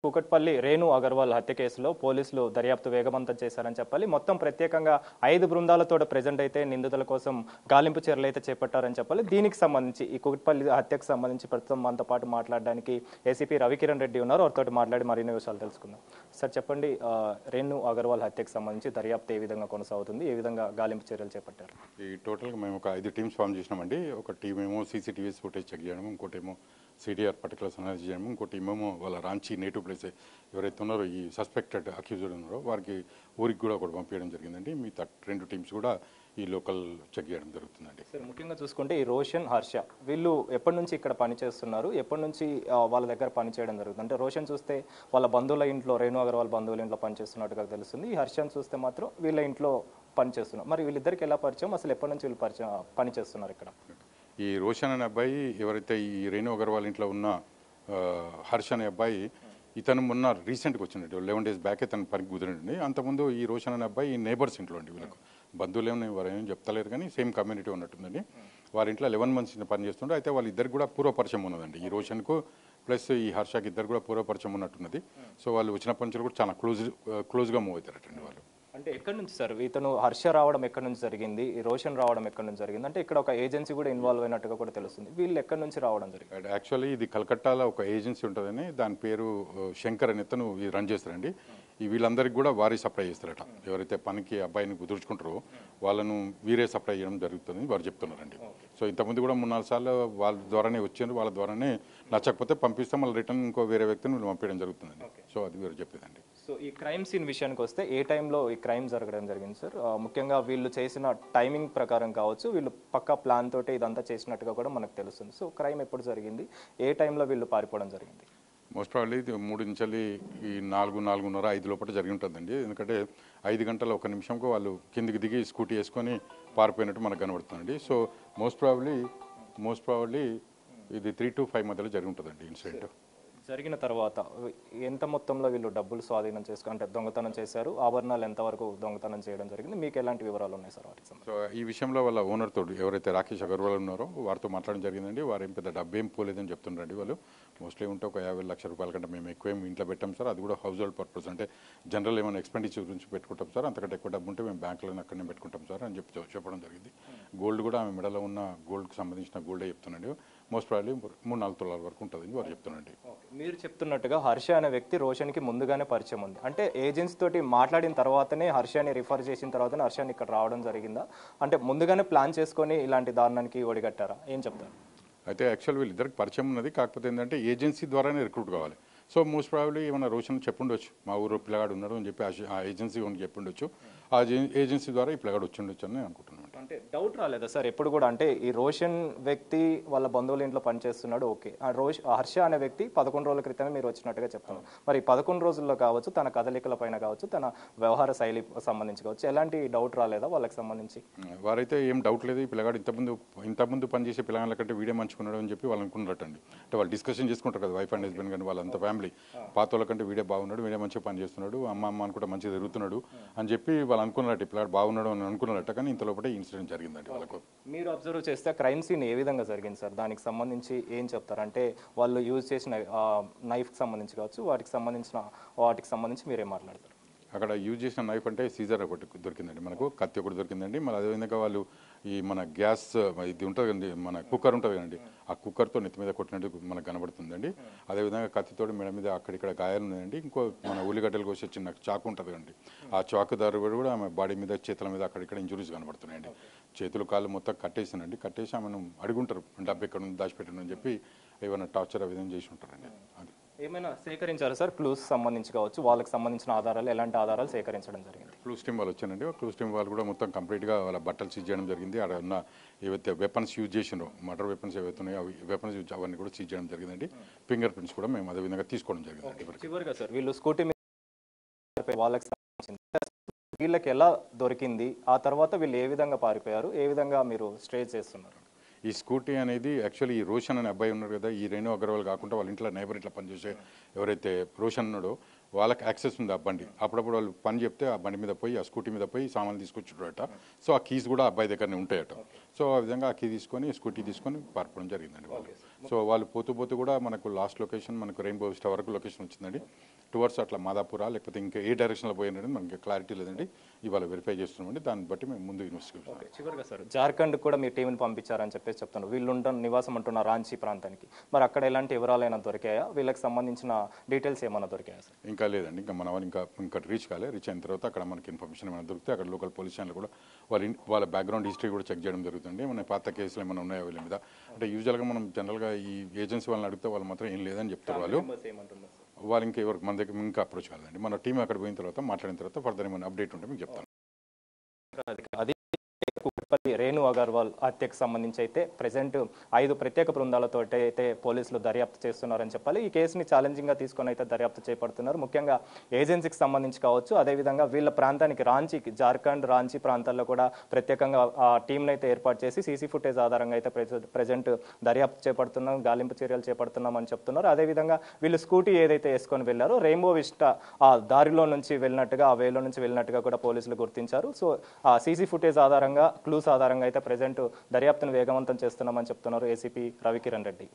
కూకట్పల్లి రేణు అగర్వాల్ హత్య కేసులో పోలీసులు దర్యాప్తు వేగవంతం చేశారని చెప్పాలి. మొత్తం ప్రత్యేకంగా 5 బృందాలతో ప్రెజెంట్ అయితే నిందితుల కోసం గాలింపు చర్యలు అయితే చేపట్టారని చెప్పాలి. దీనికి సంబంధించి ఈ కూకట్పల్లి హత్యకు సంబంధించి ప్రస్తుతం మనతో పాటు మాట్లాడడానికి ఏసీపీ రవికిరణ్ రెడ్డి ఉన్నారు. వారితో మాట్లాడి మరిన్ని విషయాలు తెలుసుకుందాం. సార్ చెప్పండి, రేణు అగర్వాల్ హత్యకు సంబంధించి దర్యాప్తు ఏ విధంగా కొనసాగుతుంది, ఏ విధంగా గాలింపు చర్యలు చేపట్టారు? ఈ టోటల్గా మేము ఒక 5 టీమ్స్ ఫామ్ చేసినామండి. ఒక టీం ఏమో సీసీటీవీస్ ఫుటేజ్ చెక్ చేయడం, ఇంకోటేమో సిడిఆర్ పర్టికులర్స్ అనాలిసిస్ చేయడం, ఇంకోటి ఏమో వాళ్ళ రాంచీ నేటివ్ ప్లేస్ ఎవరైతే ఉన్నారో ఈ సస్పెక్టెడ్ అక్యూజ్డ్ ఉన్నారో వారికి ఊరికి కూడా ఒకటి పంపించడం జరిగిందండి. మిగతా 2 టీమ్స్ కూడా ఈ లోకల్ చెక్ చేయడం జరుగుతుందండి. సార్ ముఖ్యంగా చూసుకుంటే ఈ రోషన్, హర్ష వీళ్ళు ఎప్పటి నుంచి ఇక్కడ పనిచేస్తున్నారు, ఎప్పటి నుంచి వాళ్ళ దగ్గర పని చేయడం జరుగుతుంది? అంటే రోషన్ చూస్తే వాళ్ళ బంధువుల ఇంట్లో, రేణు అగర్వాల్ బంధువుల ఇంట్లో పనిచేస్తున్నట్టుగా తెలుస్తుంది. ఈ హర్షను చూస్తే మాత్రం వీళ్ళ ఇంట్లో పనిచేస్తున్నారు. మరి వీళ్ళిద్దరికి ఎలా పరిచయం, అసలు ఎప్పటి నుంచి వీళ్ళు పని చేస్తున్నారు ఇక్కడ? ఈ రోషన్ అనే అబ్బాయి ఎవరైతే ఈ రేణు అగర్వాల్ ఇంట్లో ఉన్న హర్ష అనే అబ్బాయి, ఇతను మొన్న రీసెంట్గా వచ్చినట్టు 11 days బ్యాకే తను పనికి కుదిరండి. అంతకుముందు ఈ రోషన్ అనే అబ్బాయి నేబర్స్ ఇంట్లో అండి. వీళ్ళకు బంధువులు ఏమో వారు ఏం చెప్తలేరు కానీ సేమ్ కమ్యూనిటీ ఉన్నట్టుందండి. వారి ఇంట్లో 11 months పని చేస్తుండే. అయితే వాళ్ళిద్దరికి కూడా పూర్వపరిచయం ఉన్నదండి. ఈ రోషన్కు ప్లస్ ఈ హర్షకి ఇద్దరు కూడా పూర్వపరిచయం ఉన్నట్టున్నది. సో వాళ్ళు వచ్చినప్పటి నుంచి కూడా చాలా క్లోజ్గా మూవ్ అవుతారటండి వాళ్ళు. అంటే ఎక్కడి నుంచి సార్ ఇతను హర్ష రావడం ఎక్కడి నుంచి జరిగింది, ఈ రోషన్ రావడం ఎక్కడి నుంచి జరిగింది? అంటే ఇక్కడ ఒక ఏజెన్సీ కూడా ఇన్వాల్వ్ అయినట్టుగా కూడా తెలుస్తుంది. వీళ్ళు ఎక్కడి నుంచి రావడం జరిగింది? యాక్చువల్లీ ఇది కలకట్టాలో ఒక ఏజెన్సీ ఉంటుందని, దాని పేరు శంకర్ అని ఇతను రన్ చేస్తారండి. ఈ వీళ్ళందరికీ కూడా వారి సప్లై చేస్తారట. ఎవరైతే పనికి అబ్బాయిని కుదుర్చుకుంటారో వాళ్ళను వీరే సప్లై చేయడం జరుగుతుందని వారు చెప్తున్నారండి. సో ఇంతకుముందు కూడా 3-4 సార్లు వాళ్ళ ద్వారానే వచ్చారు, వాళ్ళ ద్వారానే నచ్చకపోతే పంపిస్తాం, మళ్ళీ రిటర్న్ ఇంకో వేరే వ్యక్తిని పంపించడం జరుగుతుందండి. సో అది వీరు చెప్పేదండి. సో ఈ క్రైమ్ సీన్ విషయానికి వస్తే ఏ టైంలో ఈ క్రైమ్ జరగడం జరిగింది సార్? ముఖ్యంగా వీళ్ళు చేసిన టైమింగ్ ప్రకారం కావచ్చు, వీళ్ళు పక్కా ప్లాన్ తోటి ఇదంతా చేసినట్టుగా కూడా మనకు తెలుస్తుంది. సో క్రైమ్ ఎప్పుడు జరిగింది, ఏ టైంలో వీళ్ళు పారిపోవడం జరిగింది? మోస్ట్ ప్రాబ్లీ 3 నుంచి ఈ 4-4:30, 5 లోపల జరిగి ఉంటుందండి. ఎందుకంటే 5 గంటల 1 నిమిషంకు వాళ్ళు కిందికి దిగి స్కూటీ వేసుకొని పారిపోయినట్టు మనకు కనబడుతుందండి. సో మోస్ట్ ప్రాబ్లీ ఇది 3 to 5 మధ్యలో జరిగి ఉంటుందండి ఇన్సిడెంట్. జరిగిన తర్వాత ఎంత మొత్తంలో వీళ్ళు డబ్బులు స్వాధీనం అంటే దొంగతనం చేశారు, ఆభరణాలు ఎంతవరకు దొంగతనం చేయడం జరిగింది, మీకు ఎలాంటి వివరాలు ఉన్నాయి సార్ వాటికి? సో ఈ విషయంలో వాళ్ళ ఓనర్ తోడు ఎవరైతే రాకేష్ అగర్వాల్ ఉన్నారో వారితో మాట్లాడడం జరిగిందండి. వారు ఏం పెద్ద డబ్బేం పోలేదని చెప్తున్నారండి. వాళ్ళు మోస్ట్లీ ఉంటే ఒక 50 లక్షల రూపాయల కంటే మేము ఎక్కువ ఇంట్లో పెట్టాం సార్. అది కూడా హౌస్ హోల్డ్ పర్పస్, అంటే జనరల్ ఏమైనా ఎక్స్పెండిచర్ గురించి పెట్టుకుంటాం సార్. అంతకంటే ఎక్కువ డబ్బు ఉంటే మేము బ్యాంకులో అక్కడనే పెట్టుకుంటాం సార్ అని చెప్పడం జరిగింది. గోల్డ్ కూడా ఆమె మెడలో ఉన్న గోల్డ్కి సంబంధించిన గోల్డే చెప్తున్నాండి. మోస్ట్ ప్రాబ్లీ 3-4 తులాల వరకు ఉంటుందని వారు చెప్తున్నాండి. మీరు చెప్తున్నట్టుగా హర్ష అనే వ్యక్తి రోషన్కి ముందుగానే పరిచయం ఉంది. అంటే ఏజెన్సీ తోటి మాట్లాడిన తర్వాతనే హర్షని రిఫర్ చేసిన తర్వాతనే హర్షని ఇక్కడ రావడం జరిగిందా? అంటే ముందుగానే ప్లాన్ చేసుకొని ఇలాంటి దారుణానికి ఒడిగట్టారా? ఏం చెప్తారు? అయితే యాక్చువల్ వీళ్ళిద్దరికి పరిచయం ఉన్నది. కాకపోతే ఏంటంటే ఏజెన్సీ ద్వారానే రిక్రూట్ కావాలి. సో మోస్ట్ ప్రాబ్లీ ఏమైనా రోషన్ చెప్పుండొచ్చు, మా ఊరు పిల్లగాడు ఉన్నాడు అని చెప్పి ఆ ఏజెన్సీ ఓన్కి చెప్పుండొచ్చు. ఆ ఏజెన్సీ ద్వారా ఈ పిల్లగాడు వచ్చి ఉండొచ్చు అని నేను అనుకుంటున్నాను. అంటే డౌట్ రాలేదా సార్ ఎప్పుడు కూడా? అంటే ఈ రోషన్ వ్యక్తి వాళ్ళ బంధువుల ఇంట్లో పనిచేస్తున్నాడు, ఓకే. హర్ష అనే వ్యక్తి 11 రోజుల క్రితమే మీరు వచ్చినట్టుగా చెప్తున్నారు. మరి 11 రోజుల్లో కావచ్చు, తన కదలికల పైన కావచ్చు, తన వ్యవహార శైలి సంబంధించి కావచ్చు, ఎలాంటి డౌట్ రాలేదా వాళ్ళకి సంబంధించి? వారైతే ఏం డౌట్ లేదు. ఈ పిల్లగాడు ఇంతకుముందు పనిచేసే పిల్లగాళ్ళ కంటే వీడియో మంచుకున్నాడు అని చెప్పి వాళ్ళు అనుకున్నట్టండి. అంటే వాళ్ళు డిస్కషన్ చేసుకుంటారు కదా, వైఫ్ అండ్ హస్బెండ్ కానీ వాళ్ళంతా ఫ్యామిలీ. పాత వాళ్ళ కంటే వీడియో బాగున్నాడు, వీడియో మంచిగా పని చేస్తున్నాడు, అమ్మ అని కూడా మంచిగా తిరుగుతున్నాడు అని చెప్పి వాళ్ళు అనుకున్నట్టు, పిల్లగాడు బాగున్నాడు అని అనుకున్నట్టు. కానీ ఇంత లోపల ఇన్సిడెంట్ జరిగిందండి వాళ్ళకు. మీరు అబ్జర్వ్ చేస్తే క్రైమ్ సీన్ ఏ విధంగా జరిగింది సార్? దానికి సంబంధించి ఏం చెప్తారు? అంటే వాళ్ళు యూజ్ చేసిన నైఫ్కి సంబంధించి కావచ్చు, వాటికి సంబంధించి మీరేం మాట్లాడతారు? అక్కడ యూజ్ చేసిన నైఫ్ అంటే సీజర్ ఒకటి దొరికిందండి, మనకు కత్తి ఒకటి దొరికిందండి. మళ్ళీ అదేవిధంగా వాళ్ళు ఈ మన గ్యాస్ ఇది ఉంటుంది కదండి, మన కుక్కర్ ఉంటుంది కదండి, ఆ కుక్కర్తో నెత్తి మీద కొట్టినట్టు మనకు కనబడుతుందండి. అదేవిధంగా కత్తితోటి మెడ మీద అక్కడిక్కడ గాయాలు ఉన్నాయండి. ఇంకో మన ఉల్లిగడ్డలు కోసే చిన్న చాకు ఉంటుంది కదండి, ఆ చాకు దారి కూడా ఆమె బాడీ మీద, చేతుల మీద అక్కడిక్కడ ఇంజురీస్ కనబడుతున్నాయండి. చేతులు కాళ్ళు మొత్తం కట్టేసానండి. కట్టేసి ఆమెను అడుగుంటారు, డబ్బు ఎక్కడ ఉంది దాచిపెట్టను అని చెప్పి ఏమైనా టార్చర్ ఆ విధంగా చేసి ఉంటారండి. అది ఏమైనా సేకరించారు సార్? క్లూస్ సంబంధించి కావచ్చు, వాళ్ళకి సంబంధించిన ఆధారాలు, ఎలాంటి ఆధారాలు సేకరించడం జరిగింది? క్లూస్ టీమ్ వాళ్ళు వచ్చానండి. క్లూస్ టీమ్ వాళ్ళు కూడా మొత్తం కంప్లీట్గా వాళ్ళ బట్టలు సీజ్ చేయడం జరిగింది. అక్కడ ఉన్న ఏవైతే వెపన్స్ యూజ్ చేసినో, మర్డర్ వెపన్స్ ఏవైతే ఉన్నాయో అవి వెపన్స్ యూజ్ అవన్నీ కూడా సీజ్ చేయడం జరిగిందండి. ఫింగర్ ప్రింట్స్ కూడా మేము అదే విధంగా తీసుకోవడం జరిగింది. చివరిగా సార్ వీళ్ళు స్కూటీ మీద వాళ్ళకి సంబంధించింది వీళ్ళకి ఎలా దొరికింది, ఆ తర్వాత వీళ్ళు ఏ విధంగా పారిపోయారు, ఏ విధంగా మీరు స్ట్రేజ్ చేస్తున్నారు? ఈ స్కూటీ అనేది యాక్చువల్లీ ఈ రోషన్ అనే అబ్బాయి ఉన్నారు కదా, ఈ రేణు అగర్వాల్ కాకుండా వాళ్ళ ఇంట్లో నైబర్ ఇట్లా పనిచేసే ఎవరైతే రోషన్ ఉన్నాడో వాళ్ళకి యాక్సెస్ ఉంది ఆ బండి. అప్పుడప్పుడు వాళ్ళు పని చెప్తే ఆ బండి మీద పోయి, ఆ స్కూటీ మీద పోయి సామాన్లు తీసుకొచ్చుడట. సో ఆ కీస్ కూడా అబ్బాయి దగ్గరనే ఉంటాయట. సో ఆ విధంగా ఆ కీ తీసుకొని స్కూటీ తీసుకొని పారిపోవడం జరిగిందండి వాళ్ళు. సో వాళ్ళు పోతూ పోతూ కూడా మనకు లాస్ట్ లొకేషన్ మనకు రెయిన్బో విస్టా వరకు లొకేషన్ వచ్చిందండి. టువర్డ్స్ అట్లా మాదాపురా లేకపోతే ఇంకా ఏ డైరెక్షన్లో పోయినది మనకి క్లారిటీ లేదండి. ఇవాళ వెరిఫై చేస్తున్నామండి. దాన్ని బట్టి మేము ముందు ఇన్వెస్టిగేషన్. చివరిగా సార్, జార్ఖండ్ కూడా మీ టీంని పంపించారని చెప్పేసి చెప్తున్నారు. వీళ్ళు నివాసం ఉంటున్న రాంచీ ప్రాంతానికి మరి అక్కడ ఎలాంటి వివరాలైనా దొరికాయా? వీళ్ళకి సంబంధించిన డీటెయిల్స్ ఏమైనా దొరికాయా సార్? ఇంకా లేదండి. ఇంకా మన వాళ్ళు ఇంకా రీచ్ అయిన తర్వాత అక్కడ మనకి ఇన్ఫర్మేషన్ ఏమైనా దొరికితే అక్కడ లోకల్ పోలీస్ స్టేషన్లో కూడా వాళ్ళ బ్యాక్గ్రౌండ్ హిస్టరీ కూడా చెక్ చేయడం జరుగుతుంది. మన పాత కేసులు ఏమైనా ఉన్నాయో వీళ్ళ మీద. అంటే యూజువల్గా మనం జనరల్గా ఈ ఏజెన్సీ వాళ్ళని అడిగితే వాళ్ళు మాత్రం ఏం లేదని చెప్తారు. వాళ్ళు ఇంకా ఎవరికి మన దగ్గర ఇంకా అప్రోచ్ కాలేదండి. మన టీం అక్కడ పోయిన తర్వాత మాట్లాడిన తర్వాత ఫర్దర్ ఏమైనా అప్డేట్ ఉంటే మీకు చెప్తాను. అది కుకట్పల్లి రేణు అగర్వాల్ హత్యకు సంబంధించి అయితే ప్రెసెంట్ 5 ప్రత్యేక బృందాలతో అయితే పోలీసులు దర్యాప్తు చేస్తున్నారని చెప్పాలి. ఈ కేసుని ఛాలెంజింగ్ గా తీసుకొని అయితే దర్యాప్తు చేపడుతున్నారు. ముఖ్యంగా ఏజెన్సీకి సంబంధించి కావచ్చు, అదేవిధంగా వీళ్ళ ప్రాంతానికి రాంచీకి, జార్ఖండ్ రాంచీ ప్రాంతాల్లో కూడా ప్రత్యేకంగా టీంను అయితే ఏర్పాటు చేసి సీసీ ఫుటేజ్ ఆధారంగా అయితే ప్రెసెంట్ దర్యాప్తు చేపడుతున్నాం, గాలింపు చర్యలు చేపడుతున్నాం అని చెప్తున్నారు. అదేవిధంగా వీళ్ళు స్కూటీ ఏదైతే వేసుకొని వెళ్లారో రెయిన్బో విస్టా ఆ దారిలో నుంచి వెళ్ళినట్టుగా, ఆ వేలో నుంచి వెళ్ళినట్టుగా కూడా పోలీసులు గుర్తించారు. సో ఆ సీసీ ఫుటేజ్ ఆధారంగా, క్లూస్ ఆధారంగా అయితే ప్రెసెంట్ దర్యాప్తును వేగవంతం చేస్తున్నామని చెప్తున్నారు ఏసీపీ రవికిరణ్ రెడ్డి.